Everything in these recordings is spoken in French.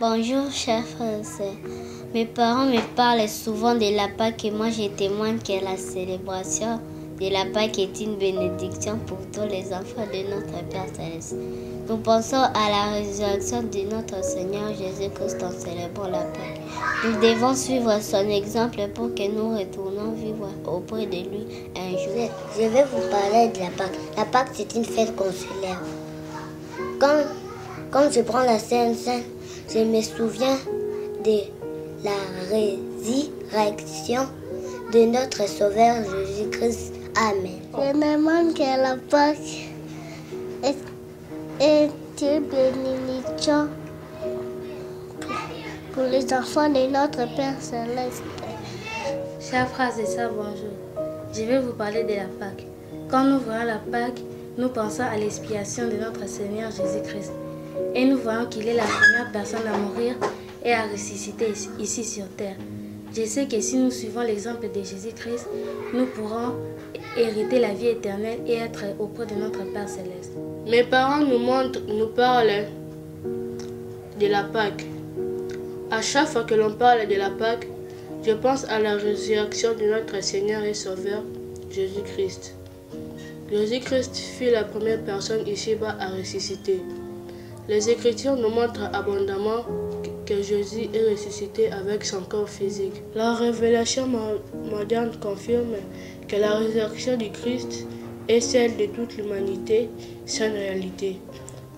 Bonjour, chers frères et sœurs. Mes parents me parlent souvent de la Pâque et moi je témoigne que la célébration de la Pâque est une bénédiction pour tous les enfants de notre Père Céleste. Nous pensons à la résurrection de notre Seigneur Jésus-Christ en célébrant la Pâque. Nous devons suivre son exemple pour que nous retournions vivre auprès de lui un jour. Je vais vous parler de la Pâque. La Pâque, c'est une fête qu'on célèbre. Quand je prends la Sainte Seine, je me souviens de la résurrection de notre Sauveur Jésus-Christ. Amen. Je me demande que la Pâque est une bénédiction pour les enfants de notre Père Céleste. Chers frères et sœurs, bonjour. Je vais vous parler de la Pâque. Quand nous voyons la Pâque, nous pensons à l'expiation de notre Seigneur Jésus-Christ. Et nous voyons qu'il est la première personne à mourir et à ressusciter ici sur terre. Je sais que si nous suivons l'exemple de Jésus-Christ, nous pourrons hériter la vie éternelle et être auprès de notre Père Céleste. Mes parents nous parlent de la Pâque. À chaque fois que l'on parle de la Pâque, je pense à la résurrection de notre Seigneur et Sauveur, Jésus-Christ. Jésus-Christ fut la première personne ici-bas à ressusciter. Les Écritures nous montrent abondamment que Jésus est ressuscité avec son corps physique. La révélation moderne confirme que la résurrection du Christ est celle de toute l'humanité, c'est une réalité.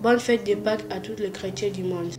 Bonne fête de Pâques à tous les chrétiens du monde.